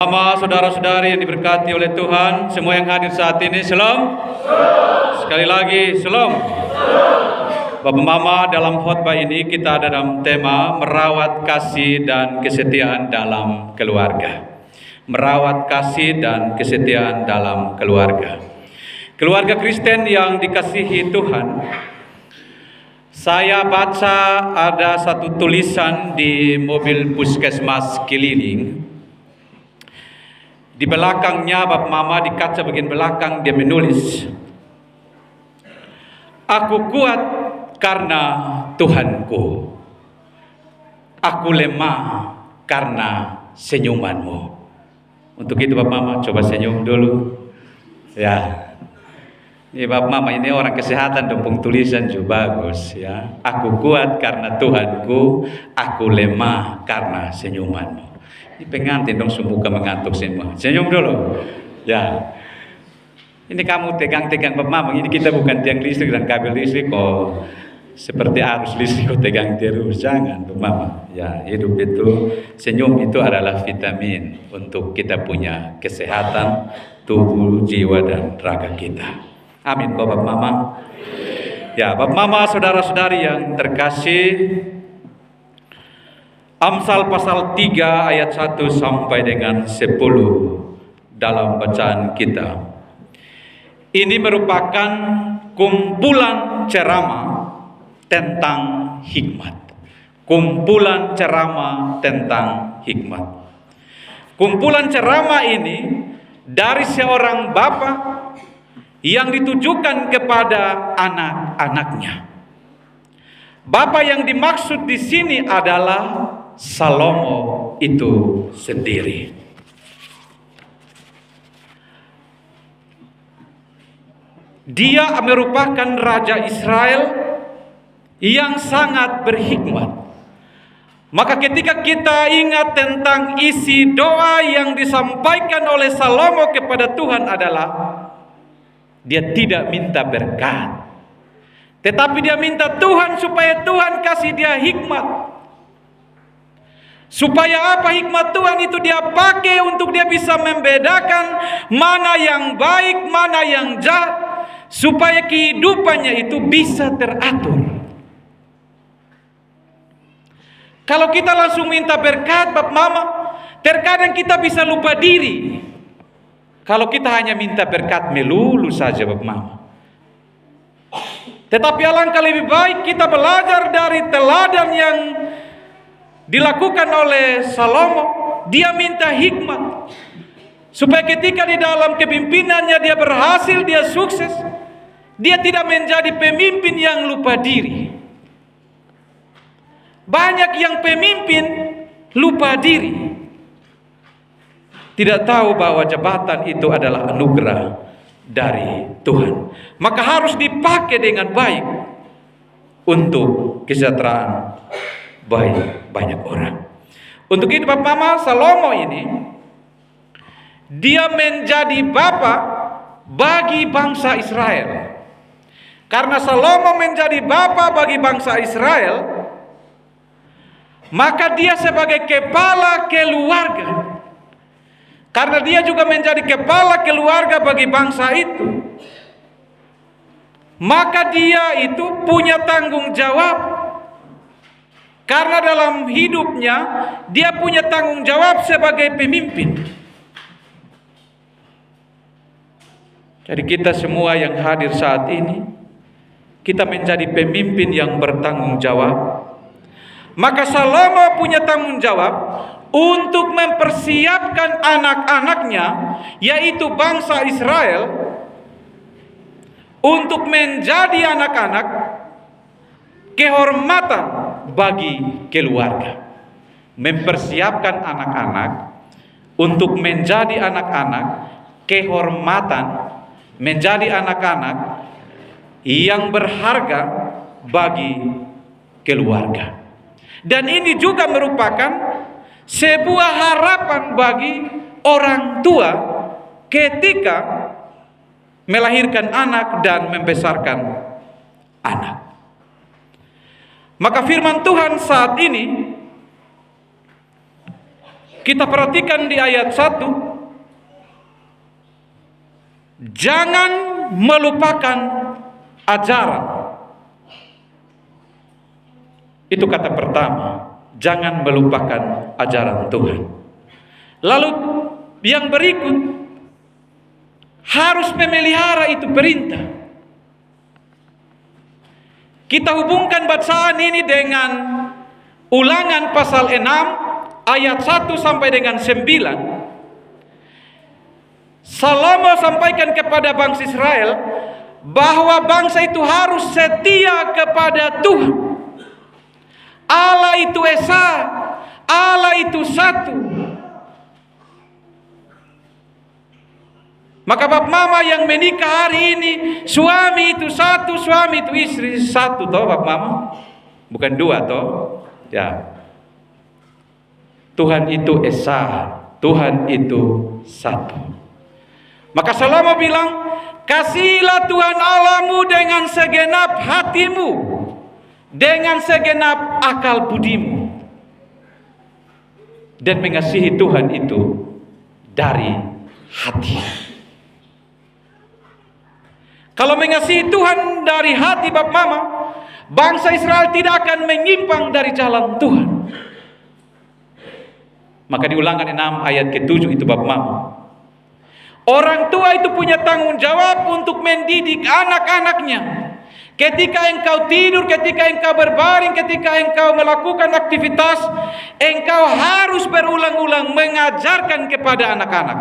Sama saudara-saudari yang diberkati oleh Tuhan, semua yang hadir saat ini, shalom. Sekali lagi, shalom. Bapak Mama, dalam khotbah ini kita ada dalam tema merawat kasih dan kesetiaan dalam keluarga. Merawat kasih dan kesetiaan dalam keluarga. Keluarga Kristen yang dikasihi Tuhan, saya baca ada satu tulisan di mobil puskesmas keliling. Di belakangnya Bapak Mama, di kaca bagian belakang dia menulis, "Aku kuat karena Tuhanku. Aku lemah karena senyumanmu." Untuk itu Bapak Mama coba senyum dulu. Ya. Ini Bapak Mama, ini orang kesehatan dong, tulisan juga bagus ya. Aku kuat karena Tuhanku, aku lemah karena senyumanmu. Ini pengantin dong, semoga mengantuk semua. Senyum dulu. Ya. Ini kamu tegang-tegang Bapak Mama, ini kita bukan tiang listrik dan kabel listrik kok. Seperti arus listrik kok tegang terus, jangan Bapak Mama. Ya, hidup itu, senyum itu adalah vitamin untuk kita punya kesehatan tubuh, jiwa dan raga kita. Amin kok Bapak Mama. Ya, Bapak Mama, saudara-saudari yang terkasih, Amsal pasal 3 ayat 1 sampai dengan 10 dalam bacaan kita. Ini merupakan kumpulan ceramah tentang hikmat. Kumpulan ceramah tentang hikmat. Kumpulan ceramah ini dari seorang bapak yang ditujukan kepada anak-anaknya. Bapak yang dimaksud di sini adalah Salomo itu sendiri. Dia merupakan raja Israel yang sangat berhikmat. Maka ketika kita ingat tentang isi doa yang disampaikan oleh Salomo kepada Tuhan adalah, dia tidak minta berkat, tetapi dia minta Tuhan supaya Tuhan kasih dia hikmat. Supaya apa? Hikmat Tuhan itu dia pakai untuk dia bisa membedakan mana yang baik, mana yang jahat, supaya kehidupannya itu bisa teratur. Kalau kita langsung minta berkat Bapak Mama, terkadang kita bisa lupa diri. Kalau kita hanya minta berkat melulu saja Bapak Mama. Tetapi alangkah lebih baik kita belajar dari teladan yang dilakukan oleh Salomo. Dia minta hikmat supaya ketika di dalam kepemimpinannya dia berhasil, dia sukses, dia tidak menjadi pemimpin yang lupa diri. Banyak yang pemimpin lupa diri, tidak tahu bahwa jabatan itu adalah anugerah dari Tuhan, maka harus dipakai dengan baik untuk kesejahteraan banyak orang. Untuk itu Bapak Mama, Salomo ini dia menjadi bapak bagi bangsa Israel. Karena Salomo menjadi bapak bagi bangsa Israel, maka dia sebagai kepala keluarga. Karena dia juga menjadi kepala keluarga bagi bangsa itu, maka dia itu punya tanggung jawab. Karena dalam hidupnya dia punya tanggung jawab sebagai pemimpin. Jadi kita semua yang hadir saat ini, kita menjadi pemimpin yang bertanggung jawab. Maka Salomo punya tanggung jawab untuk mempersiapkan anak-anaknya, yaitu bangsa Israel, untuk menjadi anak-anak kehormatan bagi keluarga. Mempersiapkan anak-anak untuk menjadi anak-anak kehormatan, menjadi anak-anak yang berharga bagi keluarga. Dan ini juga merupakan sebuah harapan bagi orang tua ketika melahirkan anak dan membesarkan anak. Maka firman Tuhan saat ini Kita perhatikan di ayat 1, jangan melupakan ajaran. Itu kata pertama, jangan melupakan ajaran Tuhan. Lalu yang berikut, harus memelihara itu perintah. Kita hubungkan bacaan ini dengan Ulangan pasal 6 ayat 1 sampai dengan 9. Salomo sampaikan kepada bangsa Israel bahwa bangsa itu harus setia kepada Tuhan. Allah itu esa, Allah itu satu. Maka bab mama yang menikah hari ini, suami itu satu, suami itu istri satu, toh bab mama, bukan dua, toh ya. Tuhan itu esa, Tuhan itu satu. Maka Salomo bilang, kasihilah Tuhan Allahmu dengan segenap hatimu, dengan segenap akal budimu, dan mengasihi Tuhan itu dari hati. Kalau mengasihi Tuhan dari hati bab mama, bangsa Israel tidak akan menyimpang dari jalan Tuhan. Maka di Ulangan 6 ayat ke-7 itu bab mama, orang tua itu punya tanggung jawab untuk mendidik anak-anaknya. Ketika engkau tidur, ketika engkau berbaring, ketika engkau melakukan aktivitas, engkau harus berulang-ulang mengajarkan kepada anak-anak.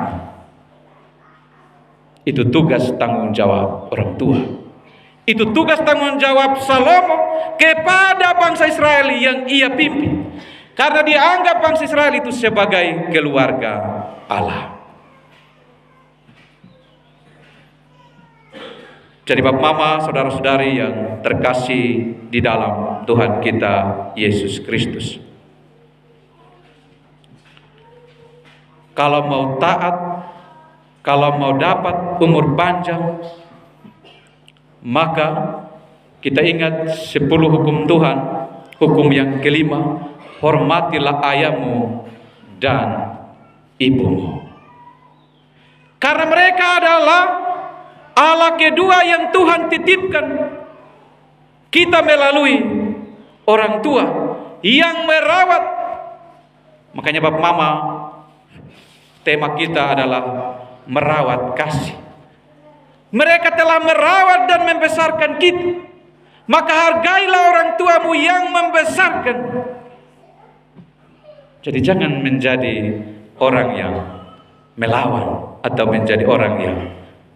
Itu tugas tanggung jawab orang tua. Itu tugas tanggung jawab Salomo kepada bangsa Israel yang ia pimpin. Karena dianggap bangsa Israel itu sebagai keluarga Allah. Jadi bab mama, saudara-saudari yang terkasih di dalam Tuhan kita Yesus Kristus, kalau mau taat, kalau mau dapat umur panjang, maka kita ingat 10 hukum Tuhan. Hukum yang kelima, hormatilah ayahmu dan ibumu. Karena mereka adalah Allah kedua yang Tuhan titipkan kita melalui orang tua yang merawat. Makanya bab mama, tema kita adalah merawat kasih. Mereka telah merawat dan membesarkan kita, maka hargailah orang tuamu yang membesarkan. Jadi jangan menjadi orang yang melawan atau menjadi orang yang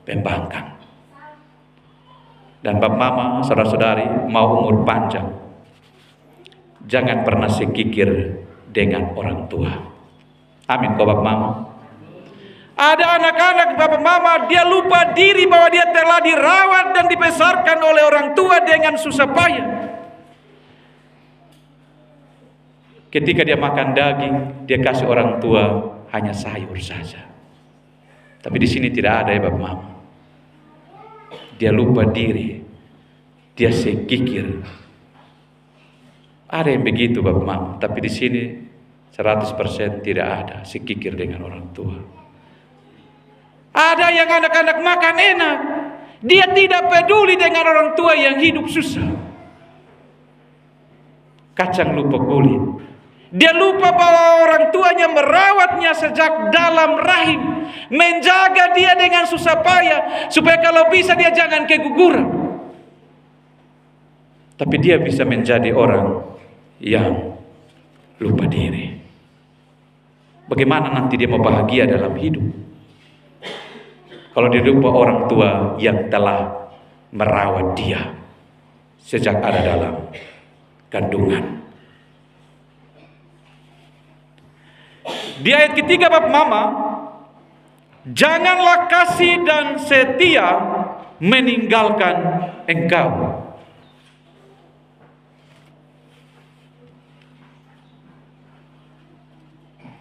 pembangkang. Dan bab mama, saudara-saudari, mau umur panjang, jangan pernah sekikir dengan orang tua. Amin, kok bab mama. Ada anak-anak bapak mama, dia lupa diri bahwa dia telah dirawat dan dibesarkan oleh orang tua dengan susah payah. Ketika dia makan daging, dia kasih orang tua hanya sayur saja. Tapi di sini tidak ada ya bapak mama. Dia lupa diri, dia sekikir. Ada yang begitu bapak mama, tapi di sini 100% tidak ada sekikir dengan orang tua. Ada yang anak-anak makan enak, dia tidak peduli dengan orang tua yang hidup susah. Kacang lupa kulit. Dia lupa bahwa orang tuanya merawatnya sejak dalam rahim, menjaga dia dengan susah payah, supaya kalau bisa dia jangan keguguran. Tapi dia bisa menjadi orang yang lupa diri. Bagaimana nanti dia mau bahagia dalam hidup kalau dia lupa orang tua yang telah merawat dia sejak ada dalam kandungan? Di ayat ketiga bab mama, janganlah kasih dan setia meninggalkan engkau.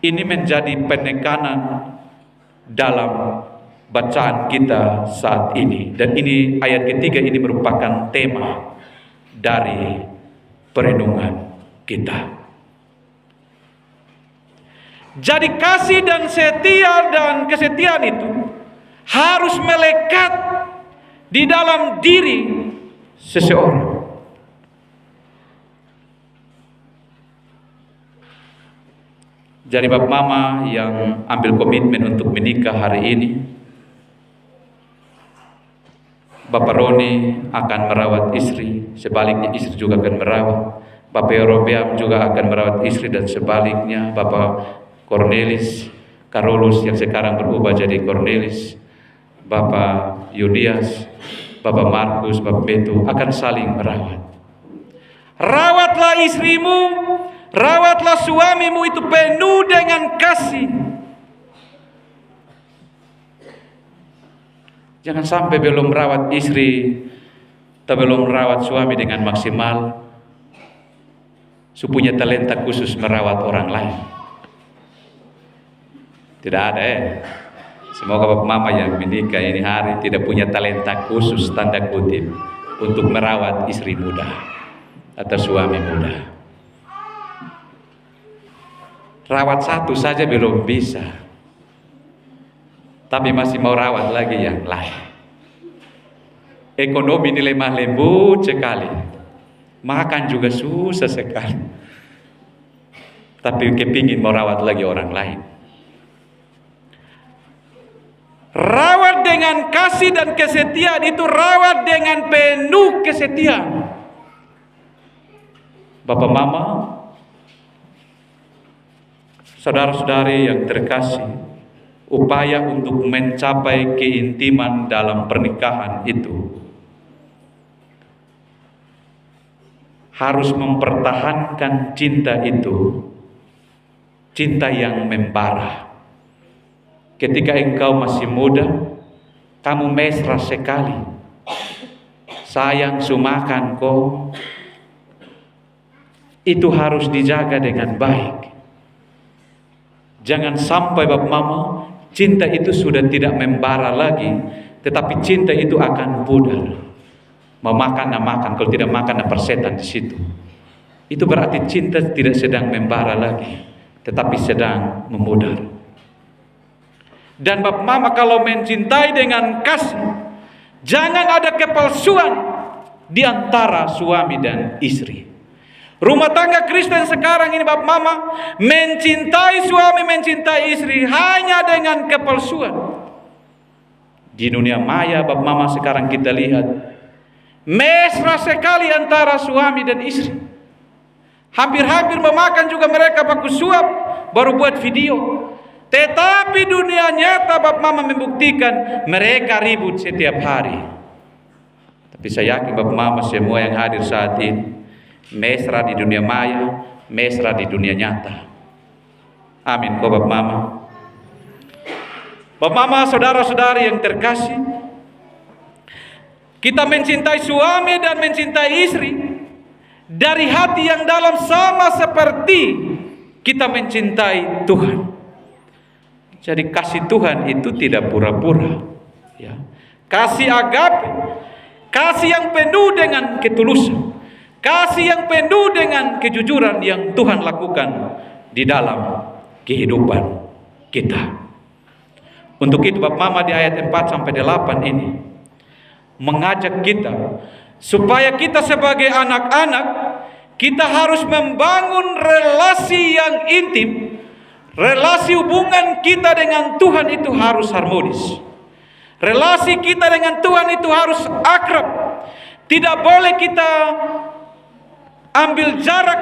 Ini menjadi penekanan dalam bacaan kita saat ini. Dan ini ayat ketiga ini merupakan tema dari perenungan kita. Jadi kasih dan setia dan kesetiaan itu harus melekat di dalam diri seseorang. Jadi Bapak Mama yang ambil komitmen untuk menikah hari ini, Bapak Roni akan merawat istri, sebaliknya istri juga akan merawat. Bapak Europeam juga akan merawat istri dan sebaliknya. Bapak Cornelis Carolus yang sekarang berubah jadi Cornelis, Bapak Yudias, Bapak Markus, Bapak Beto akan saling merawat. Rawatlah istrimu, rawatlah suamimu itu penuh dengan kasih. Jangan sampai belum merawat istri atau belum merawat suami dengan maksimal, punya talenta khusus merawat orang lain. Tidak ada Semoga Bapak Mama yang menikah ini hari tidak punya talenta khusus tanda kutip untuk merawat istri muda atau suami muda. Rawat satu saja belum bisa, tapi masih mau rawat lagi yang lain. Ekonomi ini lemah lembut sekali, makan juga susah sekali, tapi kepingin mau rawat lagi orang lain. Rawat dengan kasih dan kesetiaan itu rawat dengan penuh kesetiaan. Bapak Mama, saudara-saudari yang terkasih, upaya untuk mencapai keintiman dalam pernikahan itu harus mempertahankan cinta itu, cinta yang membara. Ketika engkau masih muda, kamu mesra sekali, sayang sumakan kau, itu harus dijaga dengan baik. Jangan sampai Bapak Mama, cinta itu sudah tidak membara lagi, tetapi cinta itu akan pudar. Mau makan, nah makan, kalau tidak makan, nah persetan di situ. Itu berarti cinta tidak sedang membara lagi, tetapi sedang memudar. Dan Bapak Mama kalau mencintai dengan kasih, jangan ada kepalsuan di antara suami dan istri. Rumah tangga Kristen sekarang ini Bapak Mama mencintai suami, mencintai istri hanya dengan kepalsuan. Di dunia maya Bapak Mama sekarang kita lihat mesra sekali antara suami dan istri. Hampir-hampir memakan juga mereka pakai suap baru buat video. Tetapi dunia nyata Bapak Mama membuktikan mereka ribut setiap hari. Tapi saya yakin Bapak Mama semua yang hadir saat ini mesra di dunia maya, mesra di dunia nyata. Amin. Kau Bapak Mama. Bapak Mama, saudara-saudari yang terkasih, kita mencintai suami dan mencintai istri dari hati yang dalam sama seperti kita mencintai Tuhan. Jadi kasih Tuhan itu tidak pura-pura, ya. Kasih agape, kasih yang penuh dengan ketulusan, kasih yang penuh dengan kejujuran yang Tuhan lakukan di dalam kehidupan kita. Untuk itu Bapak Mama di ayat 4 sampai 8 ini mengajak kita supaya kita sebagai anak-anak kita harus membangun relasi yang intim. Relasi hubungan kita dengan Tuhan itu harus harmonis. Relasi kita dengan Tuhan itu harus akrab. Tidak boleh kita ambil jarak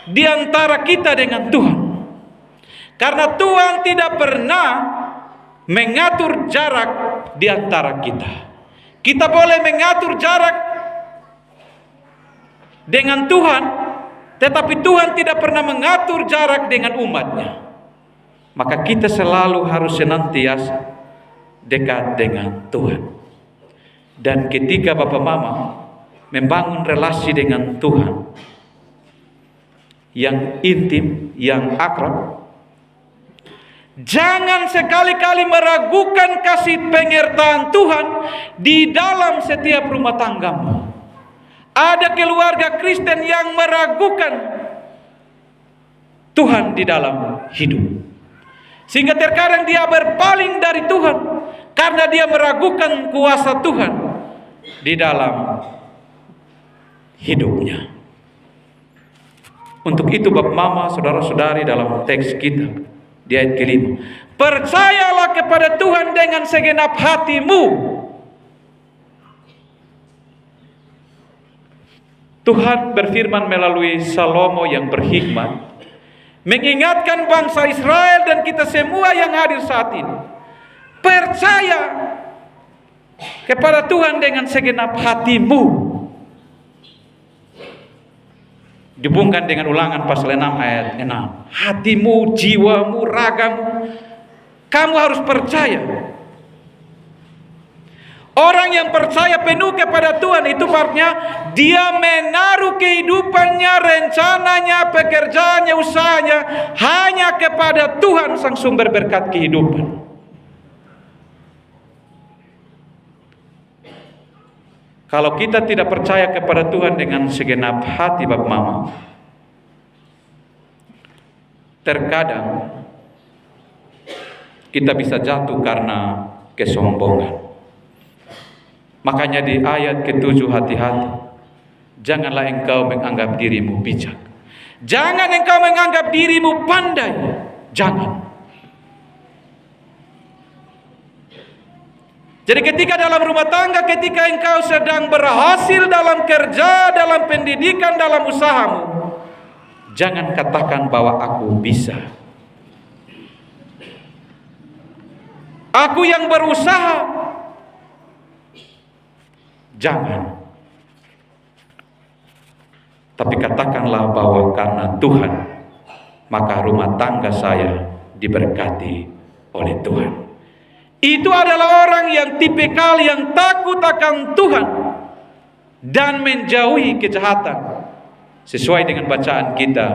di antara kita dengan Tuhan. Karena Tuhan tidak pernah mengatur jarak di antara kita. Kita boleh mengatur jarak dengan Tuhan, tetapi Tuhan tidak pernah mengatur jarak dengan umatnya. Maka kita selalu harus senantiasa dekat dengan Tuhan. Dan ketika Bapak Mama membangun relasi dengan Tuhan yang intim, yang akrab, jangan sekali-kali meragukan kasih penyertaan Tuhan di dalam setiap rumah tanggamu. Ada keluarga Kristen yang meragukan Tuhan di dalam hidup. Sehingga terkadang dia berpaling dari Tuhan karena dia meragukan kuasa Tuhan di dalam hidupnya. Untuk itu Bapak Mama, saudara-saudari, dalam teks kita di ayat kelima, percayalah kepada Tuhan dengan segenap hatimu. Tuhan berfirman melalui Salomo yang berhikmat, mengingatkan bangsa Israel dan kita semua yang hadir saat ini, percaya kepada Tuhan dengan segenap hatimu. Dihubungkan dengan Ulangan pasal 6 ayat 6. Hatimu, jiwamu, ragamu, kamu harus percaya. Orang yang percaya penuh kepada Tuhan itu artinya dia menaruh kehidupannya, rencananya, pekerjaannya, usahanya hanya kepada Tuhan sang sumber berkat kehidupan. Kalau kita tidak percaya kepada Tuhan dengan segenap hati Bapak Mama, terkadang kita bisa jatuh karena kesombongan. Makanya di ayat ke-7, hati-hati, janganlah engkau menganggap dirimu bijak. Jangan engkau menganggap dirimu pandai. Jangan. Jadi ketika dalam rumah tangga, ketika engkau sedang berhasil dalam kerja, dalam pendidikan, dalam usahamu, jangan katakan bahwa aku bisa. Aku yang berusaha. Jangan. Tapi katakanlah bahwa karena Tuhan, maka rumah tangga saya diberkati oleh Tuhan. Itu adalah orang yang tipikal yang takut akan Tuhan dan menjauhi kejahatan. Sesuai dengan bacaan kita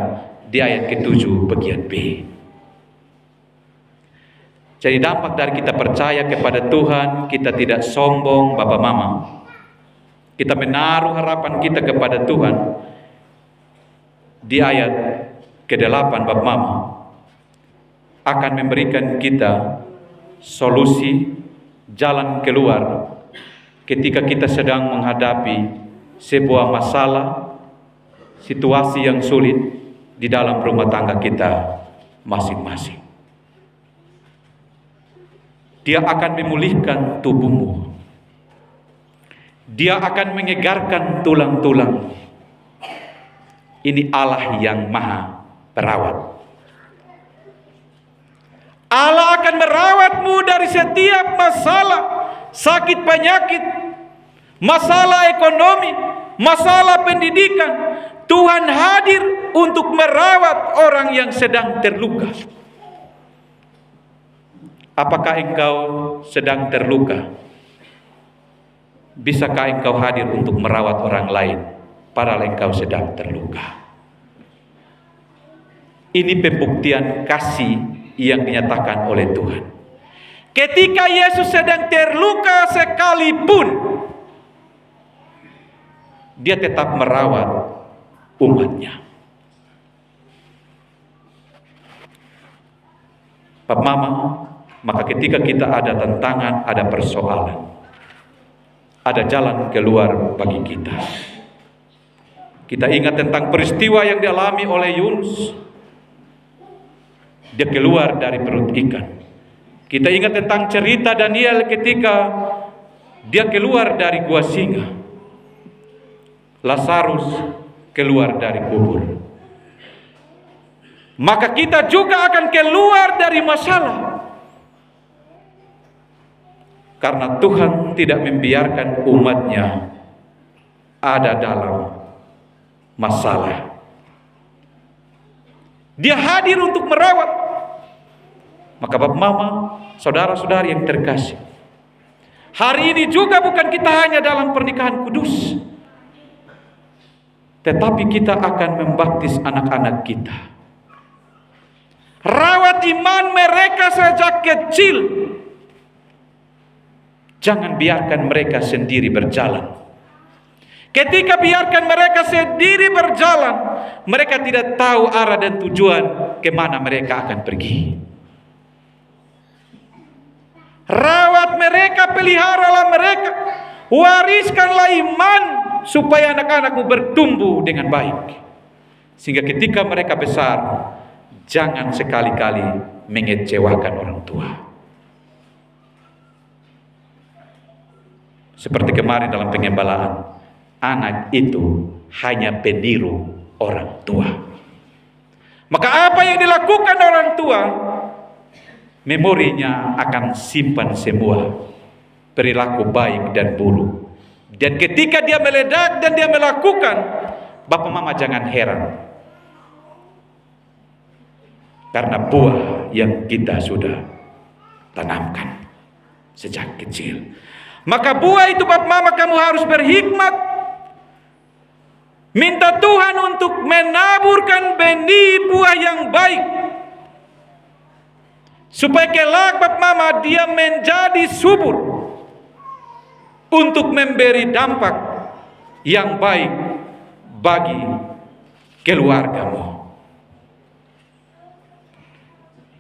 di ayat ke-7 bagian B. Jadi dampak dari kita percaya kepada Tuhan, kita tidak sombong Bapak Mama. Kita menaruh harapan kita kepada Tuhan. Di ayat ke-8 Bapak Mama akan memberikan kita solusi, jalan keluar ketika kita sedang menghadapi sebuah masalah, situasi yang sulit di dalam rumah tangga kita masing-masing. Dia akan memulihkan tubuhmu. Dia akan menyegarkan tulang-tulang. Ini Allah yang Maha Perawat. Allah akan merawatmu dari setiap masalah, sakit penyakit, masalah ekonomi, masalah pendidikan. Tuhan hadir untuk merawat orang yang sedang terluka. Apakah engkau sedang terluka? Bisakah engkau hadir untuk merawat orang lain padahal engkau sedang terluka? Ini pembuktian kasih yang dinyatakan oleh Tuhan. Ketika Yesus sedang terluka sekalipun, dia tetap merawat umatnya. Bapak Mama, maka ketika kita ada tantangan, ada persoalan, ada jalan keluar bagi kita. Kita ingat tentang peristiwa yang dialami oleh Yunus. Dia keluar dari perut ikan. Kita ingat tentang cerita Daniel ketika dia keluar dari gua singa. Lazarus keluar dari kubur. Maka kita juga akan keluar dari masalah. Karena Tuhan tidak membiarkan umatnya ada dalam masalah. Dia hadir untuk merawat. Maka Bapak Mama, saudara-saudari yang terkasih, hari ini juga bukan kita hanya dalam pernikahan kudus, tetapi kita akan membaptis anak-anak kita. Rawat iman mereka sejak kecil. Jangan biarkan mereka sendiri berjalan. Ketika biarkan mereka sendiri berjalan, mereka tidak tahu arah dan tujuan kemana mereka akan pergi. Rawat mereka, peliharalah mereka, wariskanlah iman supaya anak-anakmu bertumbuh dengan baik. Sehingga ketika mereka besar, jangan sekali-kali mengecewakan orang tua. Seperti kemarin dalam pengembalaan, anak itu hanya peniru orang tua. Maka apa yang dilakukan orang tua, memorinya akan simpan semua perilaku baik dan buruk. Dan ketika dia meledak dan dia melakukan, Bapak Mama jangan heran, karena buah yang kita sudah tanamkan sejak kecil. Maka buah itu Bapak Mama kamu harus berhikmat, minta Tuhan untuk menaburkan benih buah yang baik, supaya kelak Bapak Mama dia menjadi subur untuk memberi dampak yang baik bagi keluargamu.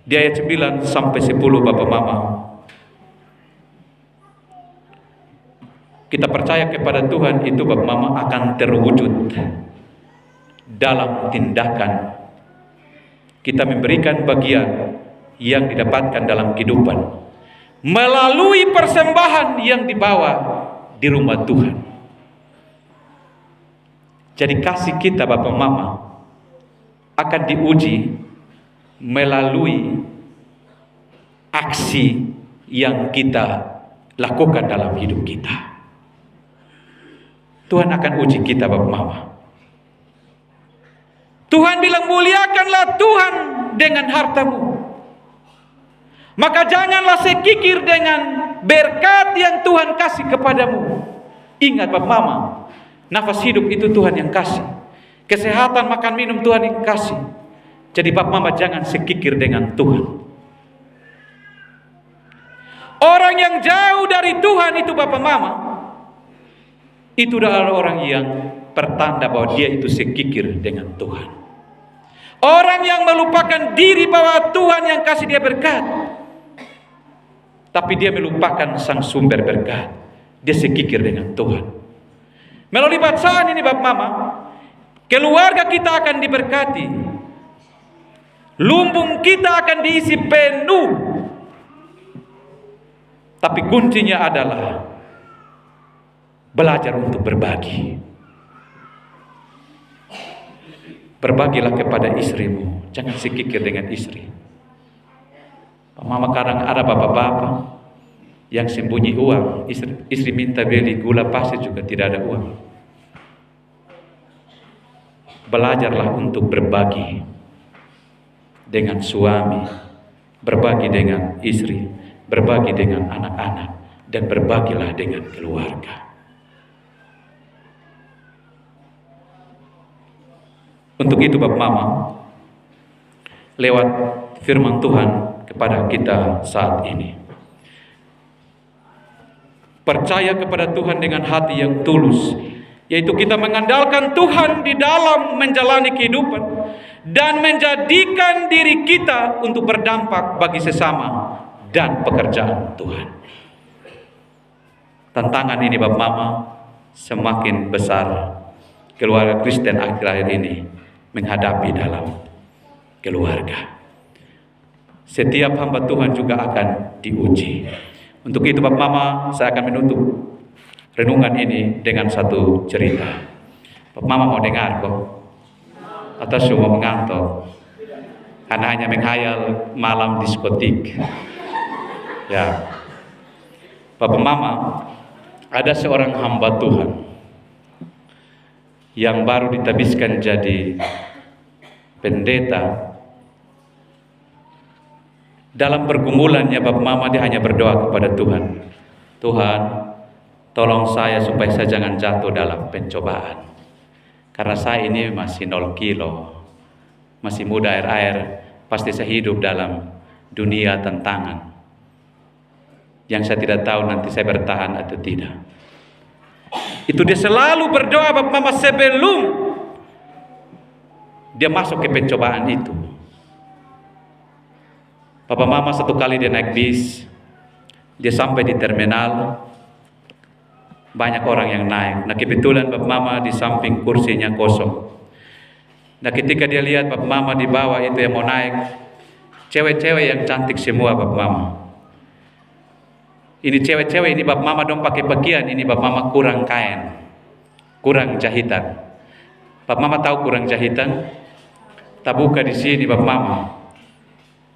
Di ayat 9 sampai 10 Bapak Mama, kita percaya kepada Tuhan itu Bapak Mama akan terwujud dalam tindakan kita memberikan bagian yang didapatkan dalam kehidupan melalui persembahan yang dibawa di rumah Tuhan. Jadi kasih kita Bapak Mama akan diuji melalui aksi yang kita lakukan dalam hidup kita. Tuhan akan uji kita Bapak Mama. Tuhan bilang, muliakanlah Tuhan dengan hartamu. Maka janganlah sekikir dengan berkat yang Tuhan kasih kepadamu. Ingat Bapak Mama, nafas hidup itu Tuhan yang kasih. Kesehatan, makan minum Tuhan yang kasih. Jadi Bapak Mama jangan sekikir dengan Tuhan. Orang yang jauh dari Tuhan itu Bapak Mama, itu adalah orang yang pertanda bahwa dia itu sekikir dengan Tuhan. Orang yang melupakan diri bahwa Tuhan yang kasih dia berkat, tapi dia melupakan sang sumber berkat. Dia sekikir dengan Tuhan. Melalui bacaan ini Bapak Mama, keluarga kita akan diberkati. Lumbung kita akan diisi penuh. Tapi kuncinya adalah belajar untuk berbagi. Berbagilah kepada istrimu, jangan sekikir dengan istri. Mama kadang ada bapak-bapak yang sembunyi uang, istri minta beli gula pasir juga tidak ada uang. Belajarlah untuk berbagi dengan suami, berbagi dengan istri, berbagi dengan anak-anak, dan berbagilah dengan keluarga. Untuk itu Bapak Mama, lewat firman Tuhan kepada kita saat ini, percaya kepada Tuhan dengan hati yang tulus, yaitu kita mengandalkan Tuhan di dalam menjalani kehidupan dan menjadikan diri kita untuk berdampak bagi sesama dan pekerjaan Tuhan. Tantangan ini Bapak Mama semakin besar keluarga Kristen akhir-akhir ini menghadapi dalam keluarga. Setiap hamba Tuhan juga akan diuji. Untuk itu Bapak Mama, saya akan menutup renungan ini dengan satu cerita. Bapak Mama mau dengar kok? Atau semua mengantuk? Karena hanya menghayal malam diskotik. Ya, Bapak Mama, ada seorang hamba Tuhan yang baru ditabiskan jadi pendeta. Dalam pergumulannya Bapak Mama dia hanya berdoa kepada Tuhan. Tuhan, tolong saya supaya saya jangan jatuh dalam pencobaan. Karena saya ini masih 0 kilo, masih muda air-air, pasti saya hidup dalam dunia tantangan yang saya tidak tahu nanti saya bertahan atau tidak. Itu dia selalu berdoa Bapak Mama sebelum dia masuk ke pencobaan itu. Bapak Mama satu kali dia naik bis, Dia sampai di terminal, banyak orang yang naik. Nah kebetulan Bapak Mama di samping kursinya kosong. Nah ketika dia lihat Bapak Mama di bawah itu yang mau naik, cewek-cewek yang cantik semua Bapak Mama. Ini cewek-cewek ini Bapak Mama dong pakai pakaian, ini Bapak Mama kurang kain, kurang jahitan. Bapak Mama tahu kurang jahitan? Tabuka di sini Bapak Mama,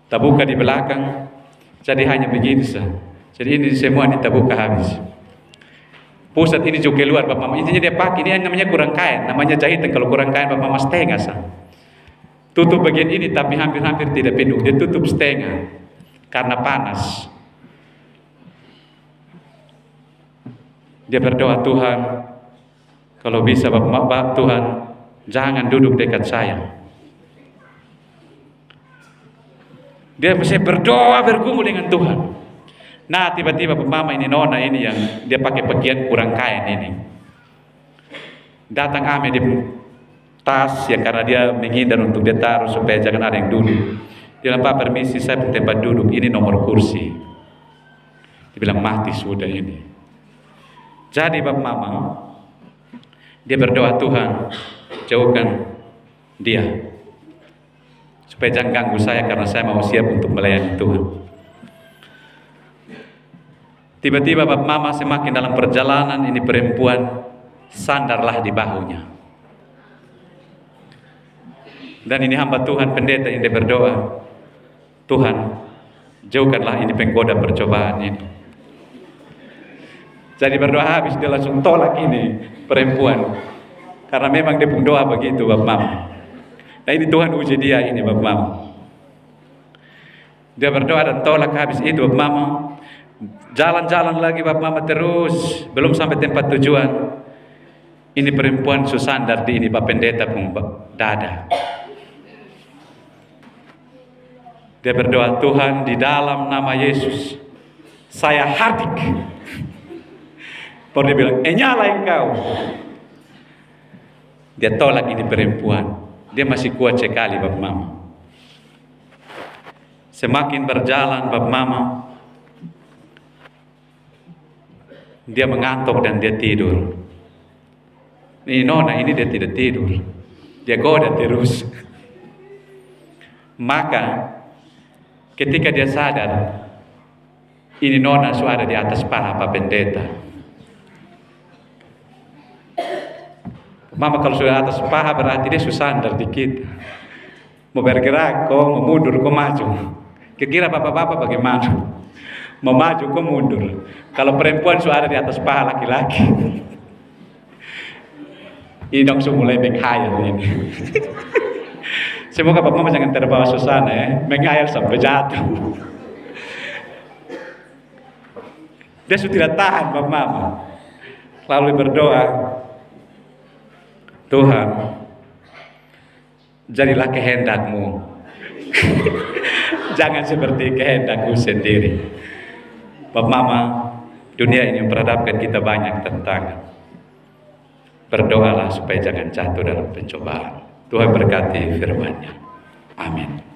tabuka di belakang, jadi hanya begini saja. Jadi ini semua ditabuka habis. Pusat ini juga keluar Bapak Mama. Intinya dia pakai, ini namanya kurang kain, namanya jahitan. Kalau kurang kain Bapak Mama setengah sah. Tutup bagian ini tapi hampir-hampir tidak penuh. Dia tutup setengah karena panas. Dia berdoa, Tuhan, kalau bisa Bapak Tuhan, jangan duduk dekat saya. Dia mesti berdoa bergumul dengan Tuhan. Nah tiba-tiba Bapak Mama ini nona ini yang dia pakai pakaian kurang kain ini datang ambil di tas ya, karena dia menghindar untuk dia taruh supaya jangan ada yang duduk. Dia bilang, Pak permisi saya tempat duduk, ini nomor kursi. Dia bilang mati sudah ini. Jadi Bapak Mama dia berdoa, Tuhan jauhkan dia supaya jangan ganggu saya karena saya mau siap untuk melayani Tuhan. Tiba-tiba Bapak Mama semakin dalam perjalanan ini perempuan sandarlah di bahunya. Dan ini hamba Tuhan pendeta ini berdoa, Tuhan jauhkanlah ini penggoda percobaan ini. Jadi berdoa habis dia langsung tolak ini perempuan. Karena memang dia pun doa begitu Bapak Mama. Nah ini Tuhan uji dia ini Bapak Mama. Dia berdoa dan tolak habis itu Bapak Mama. Jalan-jalan lagi Bapak Mama terus, belum sampai tempat tujuan. Ini perempuan susandar di ini Bapak Pendeta pun dada. Dia berdoa, Tuhan di dalam nama Yesus saya hardik. Baru dia bilang, nyala engkau. Dia tolak ini perempuan. Dia masih kuat sekali Bapak Mama. Semakin berjalan Bapak Mama, dia mengantuk dan dia tidur. Ini nona ini dia tidak tidur, dia goda terus. Maka ketika dia sadar, ini nona suara di atas paha Pak Pendeta. Mama kalau sudah atas paha berarti dia susandar dikit. Mau bergerak, kok mau mundur, kok maju. Kira-kira bapak-bapak bagaimana? Mau maju kok mundur. Kalau perempuan suara di atas paha laki-laki, ini dong mulai menghayal ini. Semoga Bapak Mama jangan terbawa suasana ya, menghayal sampai jatuh. Dia sudah tidak tahan Bapak Mama. Lalu berdoa, Tuhan, jadilah kehendak-Mu. Jangan seperti kehendak-Ku sendiri. Bapak Mama, dunia ini memperhadapkan kita banyak tantangan. Berdoalah supaya jangan jatuh dalam pencobaan. Tuhan berkati firman-Nya. Amin.